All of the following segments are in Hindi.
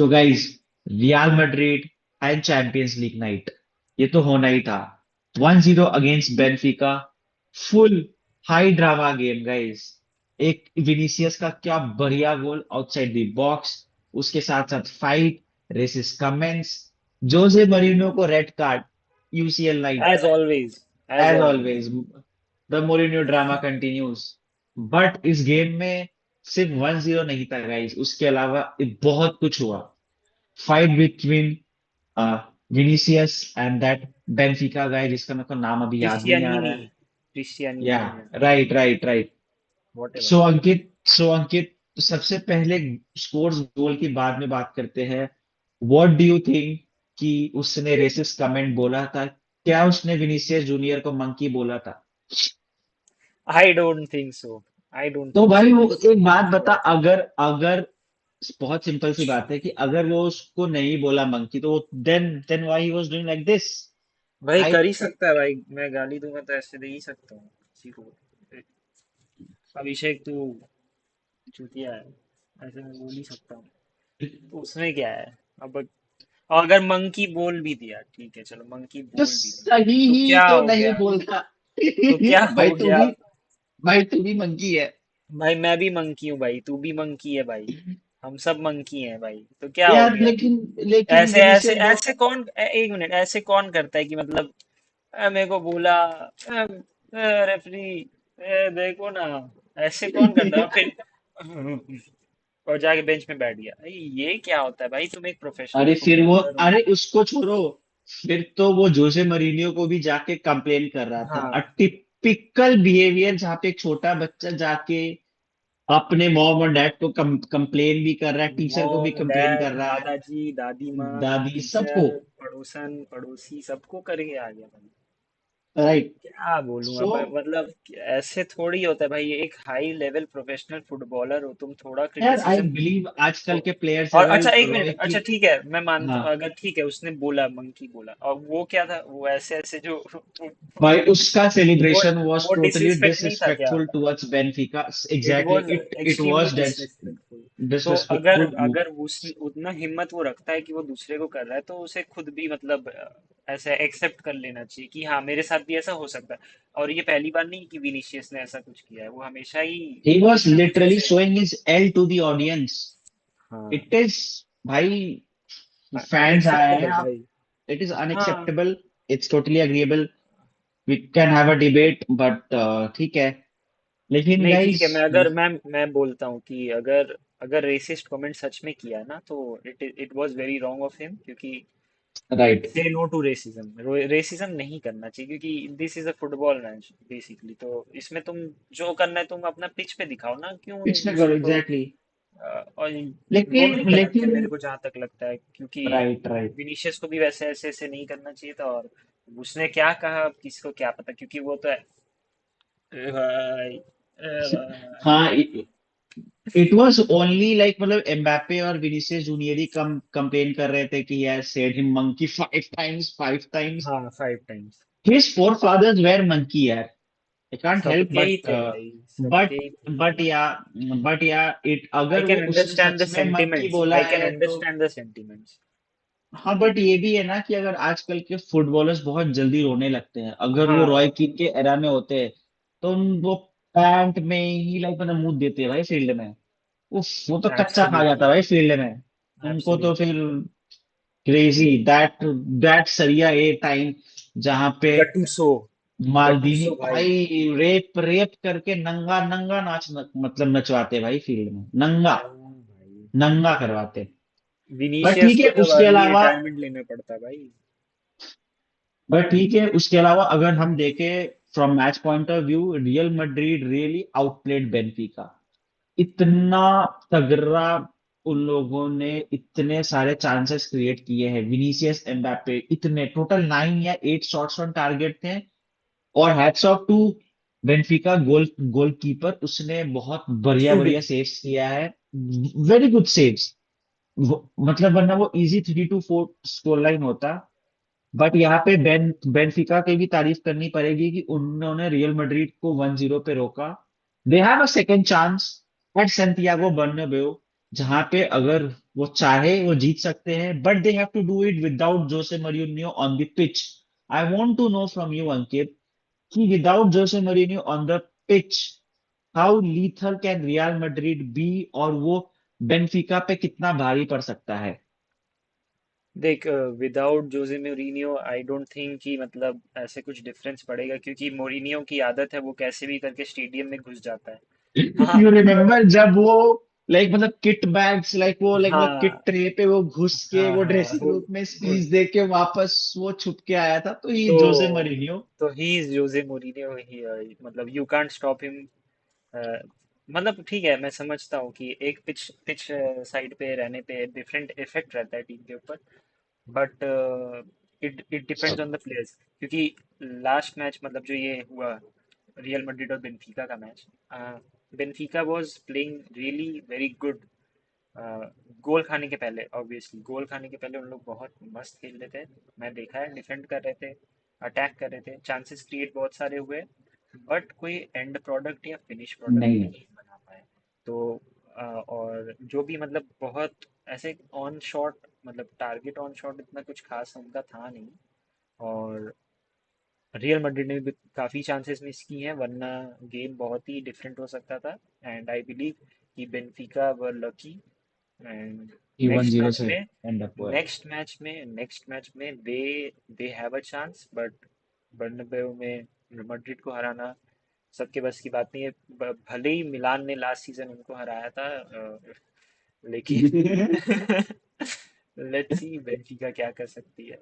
तो guys, real Madrid and champions league night, ये तो होना ही था। 1-0 against Benfica. Full high drama game guys. एक विनीसियस का क्या बढ़िया गोल आउटसाइड द बॉक्स, उसके साथ साथ fight, racist comments, Jose Mourinho को red card, UCL night. As always, as as always. Always the Mourinho drama continues. But इस गेम में सिर्फ 1-0 नहीं था गाइस, उसके अलावा बहुत कुछ हुआ। Fight between Vinicius and that Benfica guy, जिसका मेरे को नाम अभी याद नहीं आ रहा क्रिस्टियानीनी, है। या क्रिस्टियानीनी या right right right. Whatever. So Ankit, सबसे पहले स्कोर्स गोल की बाद में बात करते हैं। व्हाट डू यू थिंक कि उसने रेसिस्ट कमेंट बोला था? क्या उसने विनीसियस जूनियर को मंकी बोला था? I don't think so. I don't तो थिंक भाई सो वो भाई। एक बात कुछ बता, हुआ था। अगर अगर बहुत सिंपल सी बात है कि अगर वो उसको नहीं बोला मंकी, तो then why he was doing like this? भाई आई कर ही सकता है भाई, मैं गाली दूंगा तो ऐसे दे ही सकता हूँ किसी को। अभिषेक तू चूतिया है, ऐसे मैं बोल ही सकता हूँ। तो उसमें क्या है अब? और अगर मंकी बोल भी दिया, ठीक है चलो मंकी तो बोल भी दिया, सही तो ही क्या तो हो नहीं गया? बोलता। तो क्या भाई हो तू गया? भी भाई तू भी मंकी है। भाई मैं भी मंकी हूँ भाई, तू भी मंकी है भाई। हम सब मंकी हैं भाई, तो क्या हो यार गया? लेकिन लेकिन ऐसे ऐसे विनीसियस बहुत। ऐसे कौन एक मिनट, ऐसे कौन करता है कि मतलब मेरे को बोला रेफरी, देखो ना, ऐसे कौन करता है फिर? और जाके बेंच में बैठ गया। भाई ये क्या होता है भाई? तुम एक प्रोफेशनल अरे फिर वो, फुटबॉलर हो। अरे उसको छोड़ो। फिर तो वो जोसे मरीनियो को भी जाके कंप्लेन कर रहा था। अ हाँ। टिपिकल बिहेवियर, जहाँ पे एक छोटा बच्चा जाके अपने मॉम और डैड को कंप्लेन भी कर रहा है, टीचर को भी मॉम, कंप्लेन कर डैड, रहा है, दादाजी, दादी माँ, दादी सबको। टीचर, पड़ोसन, पड़ोसी, सबको करके आ गया भाई। राइट। क्या बोलूं सो अब मतलब, ऐसे थोड़ी होता है भाई। ये एक हाई लेवल प्रोफेशनल फुटबॉलर हो, तुम थोड़ा यार आई क्रिटिसिज्म बिलीव तो। आजकल के प्लेयर्स और अगर अच्छा एक मिनट, रोए कि। अच्छा ठीक है, मैं मानता हाँ हूँ अगर ठीक है उसने बोला, मंकी बोला, और वो क्या था, वो ऐसे ऐसे जो भाई, उसका वो सेलिब्रेशन वाज वो टोटली डिसरिस्पेक्ट नहीं था क्या? Disrespectful towards Benfica. It exactly, was it extremely was disrespectful. तो अगर डिसरिस्पेक्टफुल। अगर उतना हिम्मत वो रखता है कि वो दूसरे को कर रहा है, तो उसे खुद भी मतलब ऐसे एक्सेप्ट कर लेना चाहिए कि हाँ मेरे साथ भी ऐसा हो सकता है। और ये पहली बार नहीं कि विनीशियस ने ऐसा कुछ किया है, वो हमेशा ही ही वाज कुछ ना कुछ लिटरली ऐसे। Showing his L to the audience. हाँ। इट इज, भाई, फैंस आए हैं अनएक्सेप्टेबल आप। भाई। इट इज हाँ। Unacceptable. It's totally agreeable. We can have a debate, but ठीक है। लेकिन नहीं ठीक गाइस, है, मैं बोलता हूँ कि अगर अगर रेसिस्ट कमेंट सच में किया ना, तो it was very wrong of him, क्योंकि राइट। से नो टू रेसिज्म। रेसिज्म नहीं करना चाहिए, क्योंकि this is a football match basically. तो इसमें तुम जो करना है तुम अपना पिच पे दिखाओ ना, क्यों पिच में करो, दूसरे को एग्जैक्टली। और दोनों ही लेकिन गलत थे लेकिन मेरे को जहां तक लगता है, क्योंकि राइट राइट। विनीशियस को भी वैसे ऐसे ऐसे नहीं करना चाहिए था। और उसने क्या कहा अब किसी को क्या पता, क्योंकि वो तो है। ए भाई, ए भाई। हाँ, इट वाज ओनली लाइक, मतलब एम्बापे और विनीसियस जूनियर ही कंप्लेन कर रहे थे कि यार said him monkey 5 times, 5 times. हाँ 5 times. His forefathers were monkey यार। आई कांट हेल्प सबके ही बट थे भाई, बट सबके ही थे बट भाई। या बट या इट, आई अगर वो कैन उसने अंडरस्टैंड द सच में मंकी सेंटिमेंट्स, बोला आई कैन है तो। Understand the sentiments. हाँ, बट ये भी है ना कि अगर आजकल के फुटबॉलर्स बहुत जल्दी रोने लगते हैं, अगर वो रॉय हाँ कीन के एरा में होते हैं तो वो पैंट में ही लाइक मतलब मुंह देते हैं भाई फील्ड में। उफ, वो तो कच्चा खा जाता एब्सोल्युटली, भाई फील्ड में। उनको तो एब्सोल्युटली। फिर क्रेजी दैट दैट सरिया ए टाइम, जहां पे गटुसो, मालदीनी गटुसो भाई। भाई रेप रेप करके नंगा नंगा मतलब नचवाते भाई फील्ड में, नंगा हाँ भाई। नंगा करवाते। बट विनीशियस ठीक को है तब उसके अर्ली अलावा रिटायरमेंट लेना पड़ता भाई। अगर हम देखें from match point of view, real Madrid really outplayed Benfica. इतना तगड़ा, उन लोगों ने इतने सारे चांसेस क्रिएट किए हैं। विनीसियस एम्बापे इतने, टोटल 9 या 8 शॉट्स ऑन टारगेट थे। और hats off to Benfica goalkeeper, उसने बहुत बढ़िया बढ़िया ट्रूबिन। सेव्स किया है। Very good saves. मतलब वरना वो इजी 3-4 स्कोर लाइन होता। बट यहाँ पे बेनफिका की भी तारीफ करनी पड़ेगी कि उन्होंने रियल मैड्रिड को 1-0 पे रोका। They have a second chance at Santiago Bernabeu, जहां पे अगर वो चाहे वो जीत सकते हैं, but they have to do it without Jose Mourinho on the pitch. I want to know from you Ankit कि without Jose Mourinho on the pitch how lethal can Real Madrid be, और वो बेनफिका पे कितना भारी पड़ सकता है। देख, without Jose Mourinho I don't think कि मतलब ऐसे कुछ डिफरेंस पड़ेगा, क्योंकि मोरिनियो की आदत है वो कैसे भी करके स्टेडियम में घुस जाता है। हाँ। यू रिमेम्बर जब वो लाइक मतलब किट बैग्स लाइक वो लाइक मतलब किट हाँ। ट्रे पे वो घुस के हाँ। वो हाँ ड्रेसिंग रूम में वो स्पीच दे के वापस वो छुप के आया था, तो ये तो जोसे मourinho। ही इज जोसे मोरिनियो ही, मतलब यू कांट स्टॉप हिम। मतलब ठीक है, मैं समझता हूँ कि एक पिच पिच साइड पे रहने पे डिफरेंट इफेक्ट रहता है टीम के ऊपर, but it it depends on the players. क्योंकि लास्ट मैच मतलब जो ये हुआ, रियल मैड्रिड और बेनफिका का match, Benfica was playing really very good. Goal खाने के पहले, ऑब्वियसली गोल खाने के पहले उन लोग बहुत मस्त खेल रहे थे। मैं देखा है, डिफेंड कर रहे थे, अटैक कर रहे थे, चांसेस क्रिएट बहुत सारे हुए, बट कोई एंड प्रोडक्ट या फिनिश प्रोडक्ट नहीं। नहीं बना पाए। तो और जो भी मतलब बहुत ऐसे ऑन शॉट, मतलब टारगेट ऑन शॉट इतना कुछ खास उनका था नहीं। और रियल मैड्रिड ने भी काफ़ी चांसेस मिस की हैं, वरना गेम बहुत ही डिफरेंट हो सकता था। एंड आई बिलीव कि बेनफिका वर लकी। एंड कि वन नेक्स्ट जीरो मैच से में एंड अप हुआ है। नेक्स्ट मैच में they have a chance, but Bernabeu में मैड्रिड को हराना सबके बस की बात नहीं है। भले ही मिलान ने लास्ट सीजन उनको हराया था, लेकिन लेट्स सी बेंफिका क्या कर सकती है,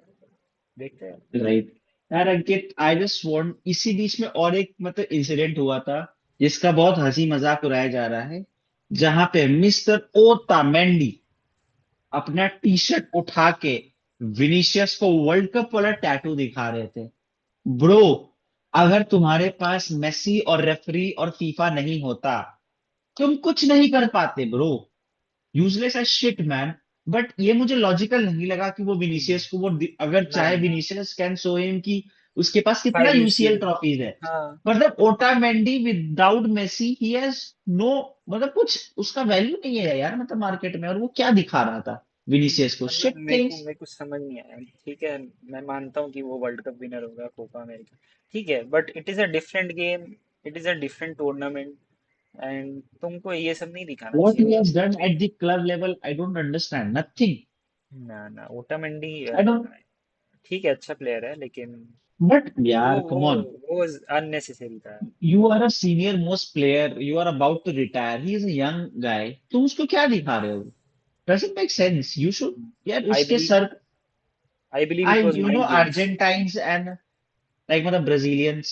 देखते हैं। राइट। यार अंकित, आई जस्ट वांट, इसी बीच में और एक मतलब इंसिडेंट हुआ था जिसका बहुत हंसी मजाक उड़ाया जा रहा है, जहां पे मिस्टर ओटामेंडी अपना टी शर्ट उठा के विनीशियस को वर्ल्ड कप वाला टैटू दिखा रहे थे। ब्रो, अगर तुम्हारे पास मेसी और रेफरी और फीफा नहीं होता, तुम कुछ नहीं कर पाते bro. Useless as shit man. But ये मुझे लॉजिकल नहीं लगा कि वो हम्म, विनीसियस को वो अगर चाहे नहीं, विनीसियस कैन शो हिम कि उसके पास कितना 5 UCL। यूसीएल ट्रॉफीज है। हाँ। मतलब ओटामेंडी विदाउट मेसी ही हैज नो, मतलब कुछ उसका वैल्यू नहीं है यार मतलब मार्केट में, और वो क्या दिखा रहा था विनीसियस को, मतलब शिट मेरे को थिंग्स। मेरे को समझ नहीं आया। ठीक है, मैं मानता हूँ कि वो वर्ल्ड कप विनर होगा, कोपा अमेरिका, ठीक है, but it is a different game, it is a different tournament, and तुमको ये सब नहीं दिखाना व्हाट चाहिए ही था। Has done at the club level I don't understand nothing. ना ना, ओटामेंडी आई डोंट। ठीक है, अच्छा प्लेयर है, लेकिन बट वो यार वो कम ऑन, वो अननेसेसरी था। you are a senior most player, you are about to retire, he is a young guy, तुम उसको क्या दिखा रहे हो? Doesn't make sense, you should, यार आई उसके believe sir. I believe I it was you know mind games. Argentines and like मतलब Brazilians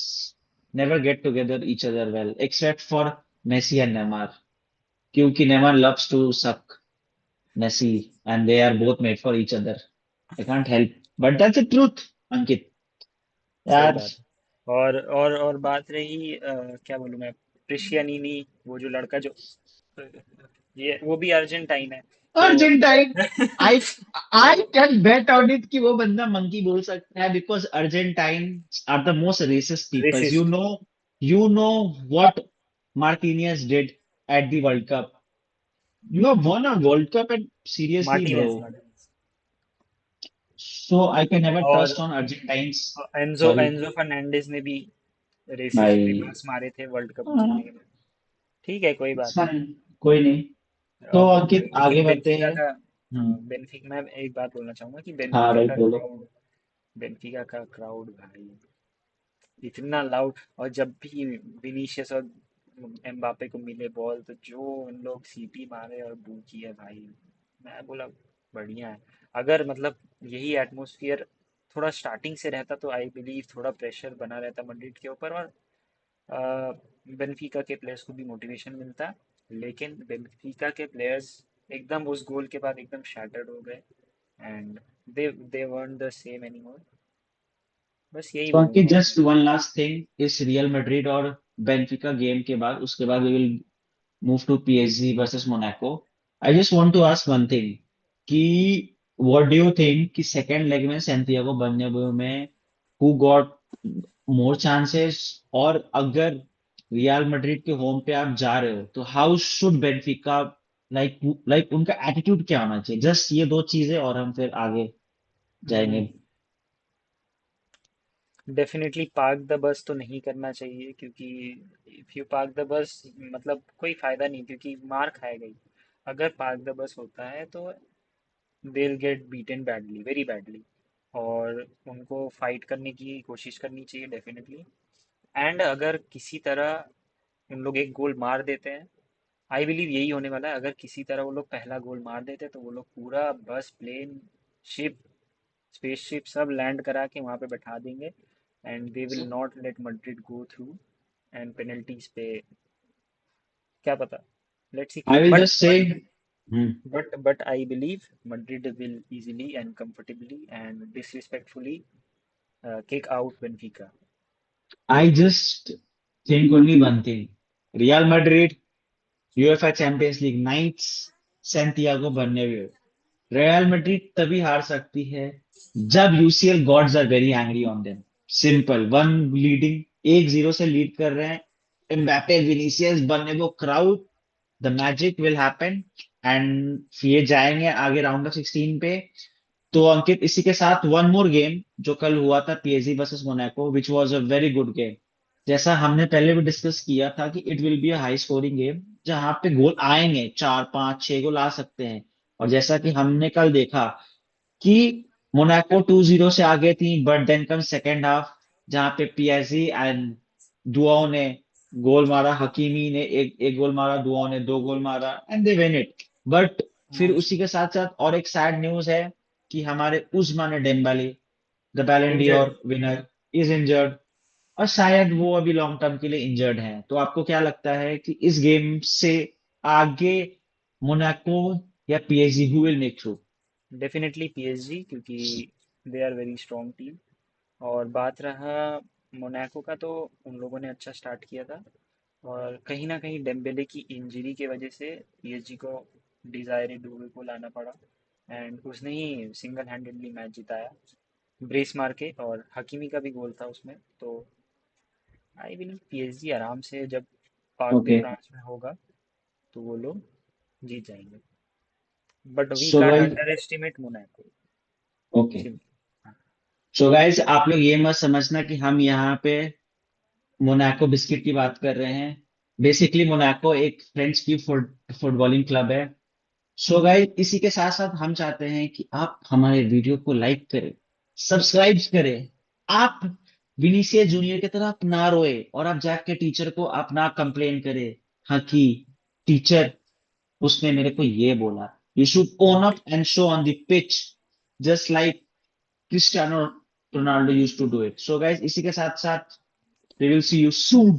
never get together each other well except for Messi and Neymar, क्योंकि Neymar loves to suck Messi and they are both made for each other. I can't help, but that's the truth, Ankit। सही यार बात है। और बात रही क्या बोलूं मैं, क्रिस्टियानीनी, वो जो लड़का जो, ये वो भी अर्जेंटाइन है, तो Argentine, I I can bet on it कि वो बंदा मंकी बोल सकता है, because Argentine are the most racist peoples, racist. You know what Martinez did at the world cup, you have won a world cup and seriously bro, Martinez Martinez so I can never और trust on Argentines. Enzo sorry Enzo Fernandez ने भी रेसिस्ट भाई। रिमार्क्स मारे थे वर्ल्ड कप जीतने के बाद। ठीक है, कोई बात नहीं। कोई नहीं। तो अंकित लेकिन आगे बढ़ते बेनफिका हैं। का, हाँ, हम्म। बेनफिका, मैं एक बात बोलना चाहूंगा कि हाँ बेनफिका राइट, का बोलो। क्राउड, भाई इतना लाउड। और जब भी विनीशियस और एम्बापे को मिले बॉल, तो जो उन लोग सीटी मारे और बू किए भाई, मैं बोला बढ़िया है। अगर मतलब यही एटमॉस्फेयर थोड़ा स्टार्टिंग से रहता, तो आई बिलीव थोड़ा प्रेशर बना रहता मैड्रिड के ऊपर, और बेनफिका के प्लेयर्स को भी मोटिवेशन मिलता। लेकिन बेनफिका के प्लेयर्स एकदम उस गोल के बाद एकदम शैटर्ड हो गए, and they weren't the same anymore. बस यही तो अंकित बोलूंगा मैं। जस्ट वन लास्ट थिंग, इस रियल मैड्रिड और बेंफिका गेम के बाद, उसके बाद we will move to PSG versus Monaco. I just want to ask one thing कि व्हाट डू यू थिंक कि सेकंड लेग में सैंटियागो बर्नाब्यू में हु गॉट मोर चांसेस, और अगर रियल मैड्रिड के होम पे आप जा रहे हो तो हाउ शुड बेंफिका लाइक लाइक उनका एटीट्यूड क्या होना चाहिए, जस्ट ये दो चीजें और हम फिर आगे जाएंगे। डेफिनेटली पार्क द बस तो नहीं करना चाहिए, क्योंकि if you park the bus मतलब कोई फायदा नहीं, क्योंकि मार खाएगा ही। अगर पार्क द बस होता है तो they will get beaten badly, very badly. और उनको फाइट करने की कोशिश करनी चाहिए डेफिनेटली। एंड अगर किसी तरह उन लोग एक गोल मार देते हैं, आई बिलीव यही होने वाला है, अगर किसी तरह वो लोग पहला गोल मार देते हैं तो वो लोग पूरा बस, प्लेन, शिप, स्पेसशिप सब लैंड करा के वहां पे बैठा देंगे। And they will not let Madrid go through. And penalties पे क्या पता, let's see. I will but just say, but but I believe Madrid will easily and comfortably and disrespectfully kick out Benfica. I just think only one thing, Real Madrid UEFA Champions League nights, Santiago Bernabeu, Real Madrid तभी हार सकती है जब UCL gods are very angry on them. Simple one, leading 1-0 से लीड कर रहे हैं, Mbappe, Vinicius, Bernabeu crowd, the magic will happen, and ये जाएंगे आगे राउंड ऑफ 16 पे। तो अंकित, इसी के साथ वन मोर गेम जो कल हुआ था, PSG versus Monaco, which was a very good game. जैसा हमने पहले भी डिस्कस किया था कि it will be a high scoring game, जहां पे गोल आएंगे, 4, 5, 6 गोल आ सकते हैं। और जैसा कि हमने कल देखा कि मोनाको 2-0 से आगे थी, but then come second half, जहां पे पीएसजी एंड दुआओ ने गोल मारा, हकीमी ने एक एक गोल मारा, दुआओ ने 2 गोल मारा, and they win it. But फिर Hmm. उसी के साथ साथ और एक सैड न्यूज है कि हमारे उस्माने डेम्बेले, द बैलन Injured. डी'र विनर, इज इंजर्ड, और शायद वो अभी लॉन्ग टर्म के लिए इंजर्ड है। तो आपको क्या लगता है कि इस गेम से आगे मोनाको या PSG, who will make through? Definitely PSG, क्योंकि they are very strong team. और बात रहा मोनाको का, तो उन लोगों ने अच्छा स्टार्ट किया था, और कहीं ना कहीं डेम्बेले की इंजरी की वजह से पीएसजी को डिजायरे डूबे को लाना पड़ा। एंड उसने ही सिंगल हैंडेडली मैच जिताया, ब्रेस मार के, और हकीमी का भी गोल था उसमें। तो आई बिलीव पीएसजी आराम से, जब पार्क दे ओके, फ्रांस में होगा तो वो लोग जीत जाएंगे। But we so can't guys, underestimate Monaco. Okay, so guys, आप लोग ये मत समझना कि हम यहाँ पे मोनाको बिस्किट की बात कर रहे हैं। बेसिकली मोनाको एक फ्रेंच की फुटबॉलिंग क्लब है। सो गाइस, इसी के साथ साथ हम चाहते हैं कि आप हमारे वीडियो को लाइक करें, सब्सक्राइब करें। आप विनीसियस जूनियर की तरह आप ना रोए और आप जाके टीचर को आप ना कंप्लेन करें, हाँ कि टीचर, उसने मेरे को ये बोला। You should own up and show on the pitch, just like Cristiano Ronaldo used to do it. So guys, इसी के साथ साथ we will see you soon